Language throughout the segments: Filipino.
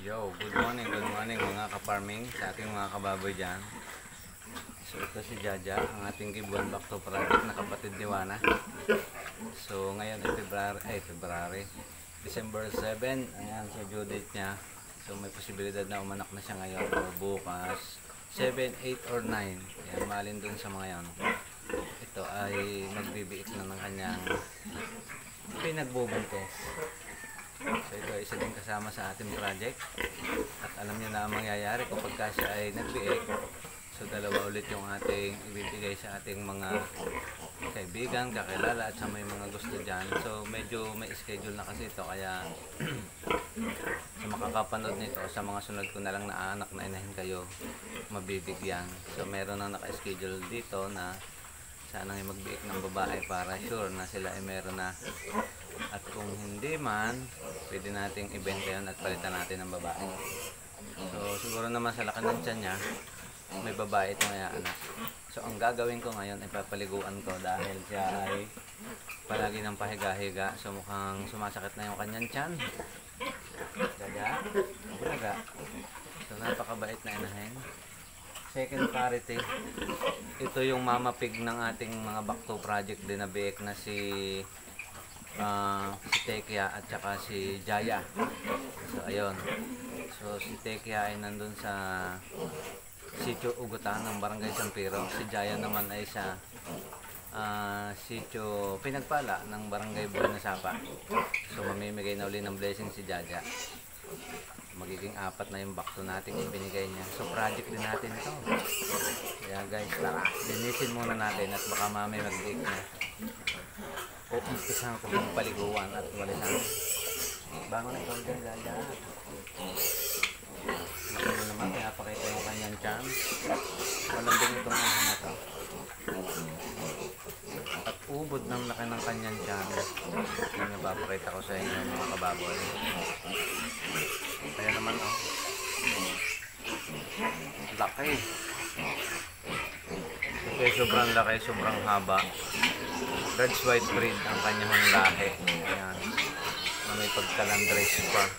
Yo, good morning mga ka-farming sa ating mga kababoy dyan. So ito si Jaja, ang ating Kibuan Back to Project na kapatid ni Wana. So ngayon ay December 7, ayan sa due date niya. So may posibilidad na umanak na siya ngayon o bukas 7, 8 or 9. Ayan, malin dun sa mga yan. Ito ay magbibiit na ng kanyang pinagbubuntis. So ito isa din kasama sa ating project at alam niyo na ang mangyayari kapag siya ay nagbiik. So dalawa ulit yung ating ibibigay sa ating mga kaibigan, kakilala at sa may mga gusto dyan. So medyo may schedule na kasi ito kaya sa makakapanood nito sa mga sunod ko na lang na anak na inahin kayo mabibigyan. So meron na naka-schedule dito na sanang magbiik ng babae para sure na sila ay meron na. At kung hindi man, pwede nating ibenta yun at palitan natin ng babae. So siguro naman sa laki ng tiyan niya, may babae itong anak. So ang gagawin ko ngayon ay papaliguan ko dahil siya ay palagi ng pahiga-higa. So mukhang sumasakit na yung kanyang tiyan. Bulaga. So napakabait na inahin. Second parity, ito yung mama pig ng ating mga back to project din na biik na si Tekia at saka si Jaya. So ayun. So si Tekia ay nandun sa Sitio Ugutan ng Barangay San Pedro. Si Jaya naman ay sa Sitio Pinagpala ng Barangay Buena Sapa. So mamimigay na uli ng blessing si Jaja. Magiging 4 na yung back to natin ibinigay niya. So project din natin ito. Kaya guys, tara, linisin muna natin at baka mamay mag-break na. O umpisahan ko yung paliguan at walisan. Bago na ikaw dyan, Jaja. Ito mo naman, pinapakita yung kanyang tiyan. Walang din itong ano na to. At ubod ng laki ng kanyang tiyan. Yung napapakita ko sa inyo mga kababoy. Kaya naman laki. Okay, sobrang laki, sobrang haba. Red's white breed ang kanyang lahi. Ayan. Na may pagka-landrace pa.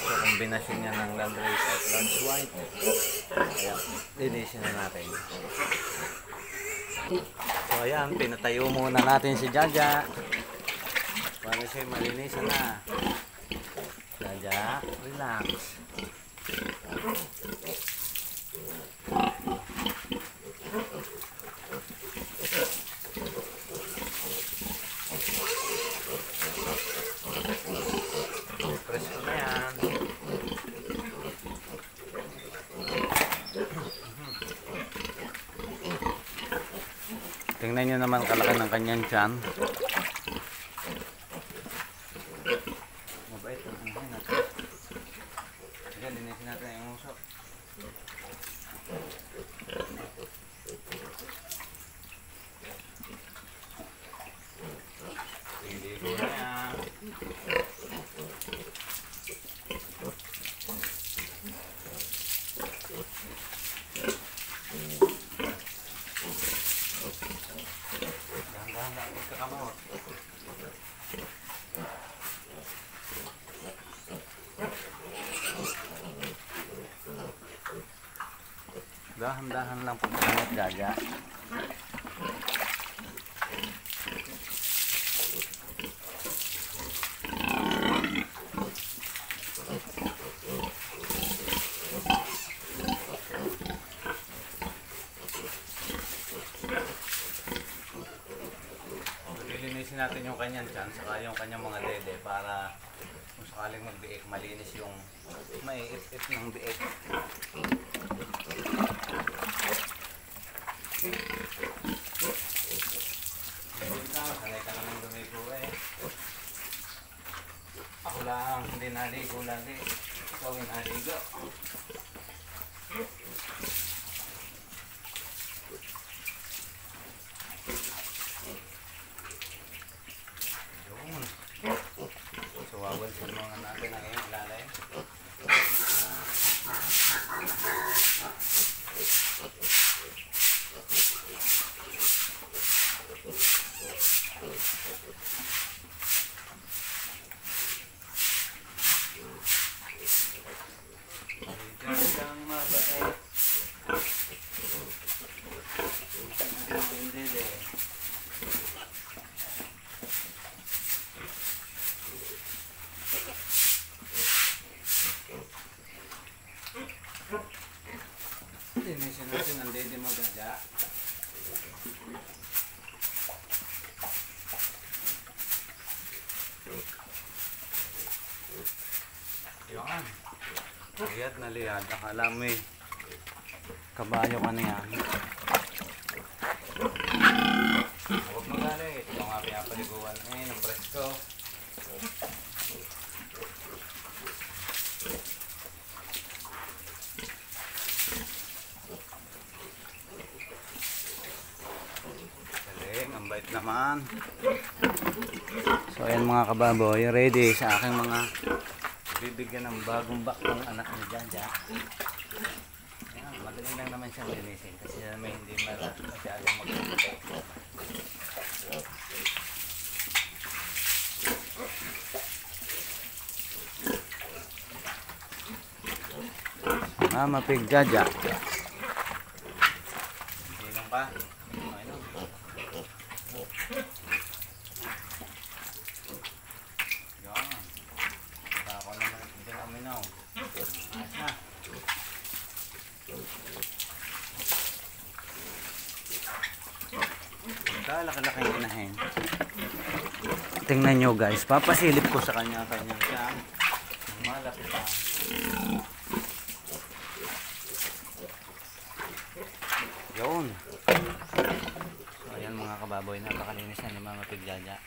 So kombinasyon niya ng landrace at Red's white. Ayan, linisin na natin. So ayan, pinatayo muna natin si Jaja para siya malinisan na. Jaja, relax. Presko na yan. Tingnan nyo naman kalaki ng kanyang tiyan. Mabait ang anahin natin. Sige, linisin natin yung uso. Hindi ko na yan. Dahan-dahan lang pagkakamot. Dahan-dahan lang pagkakamot, Jaja. Lilinisin natin yung kanyang tiyan saka yung kanyang mga dede para kung sakaling magbiik malinis yung maiit-it ng biik. Sanay ka naman lumigo eh. Ako lang hindi naligo lagi. Ikaw yung naligo. So wawalsin mga natin ang iyong lalay. Yan. Liyad na liyad. Akala mo eh. Kabayo ka na yan. Huwag magalit. Ito nga pinapaliguan ng presko. Galing, ang bait naman. So ayan mga kababoy, ready sa aking mga bibigyan ng bagong bakong anak ni Jaja. Ayan, madali lang naman siyang linisin kasi may hindi masyadong magpapit. Mama Pig Jaja. Hilong pa. Okay lang. Yan. Ako naman dyan aminaw. Ayos na. Laki-laki inahin. Tingnan nyo guys, papasilip ko sa kanya kanyang siyang malapitan. Yun. So ayan mga kababoy, napakalinis na ni Mama Pig Jaja.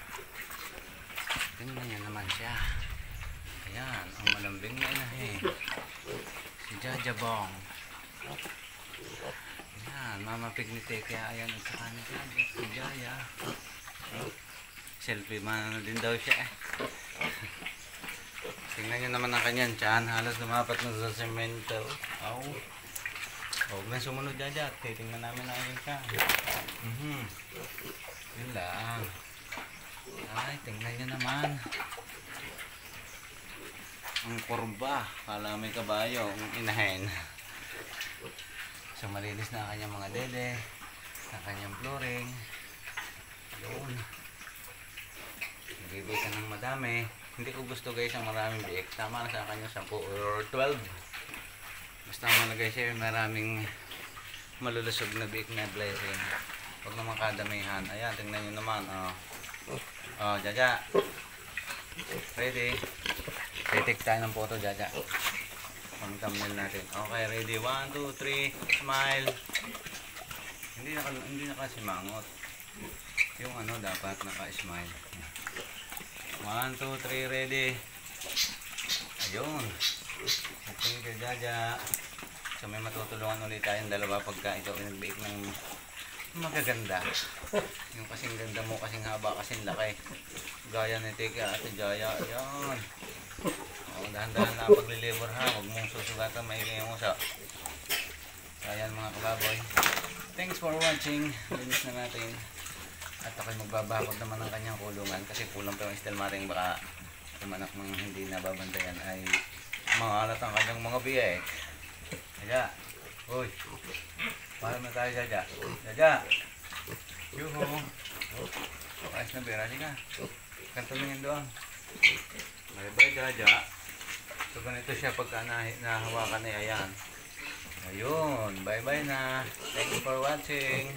Tingnan nyo naman siya. Ayan, ang malambing na inahin. Si Jaja Bong. Ayan, Mama Pig ni Teke. Ayan, at saka ni Jaja. Si Jaya. Selfie man din daw siya eh. Tingnan nyo naman ang kanyang tiyan. Halos lumapat na sa semento. Oh. Huwag na sumunod Jaja. Titingnan namin na yung tiyan. Yun lang. Ay, tingnan nyo naman. Ang kurba. Kala may kabayo. Ang inahin. So malinis na kanyang mga dede. Ang kanyang flooring. Yun. Nagbibig ka ng madami. Hindi ko gusto guys ang maraming biik. Tama na sa kanya 10 or 12. Basta malagay siya maraming malulusog na biik na blessing. Huwag naman kadamihan. Ayan, tingnan nyo naman. Oh, Jaja. Ready? Titik tayo ng photo, Jaja. Pang thumbnail natin. Okay, ready? 1, 2, 3. Smile. Hindi nakasimangot. Yung ano dapat naka-smile. 1, 2, 3, ready. Ayun. Thank you, Jaja. So may matutulungan ulit tayong dalawa pagka ikaw nagbiik ng magaganda. Yung kasing ganda mo, kasing haba, kasing laki. Gaya ni Tika at Jaya. Ayun. Dahan-dahan lang paglilibor ha. Huwag mong susugatan, maigay yung usa. So ayan mga kababoy. Thanks for watching. Linis na natin. At ako'y magbabakod naman ng kanyang kulungan kasi kulang pa yung stelmaring baka kumanak ng hindi nababantayan ay mangalat ang kanyang mga biyek. Jaja. Uy. Paano na tayo Jaja? Jaja. Yuhu. Ayos na bera. Sige. Kantumingin doon. Bye bye Jaja. So ganito siya pagka nahawakan na ayan. Ayun. Bye bye na. Thank you for watching.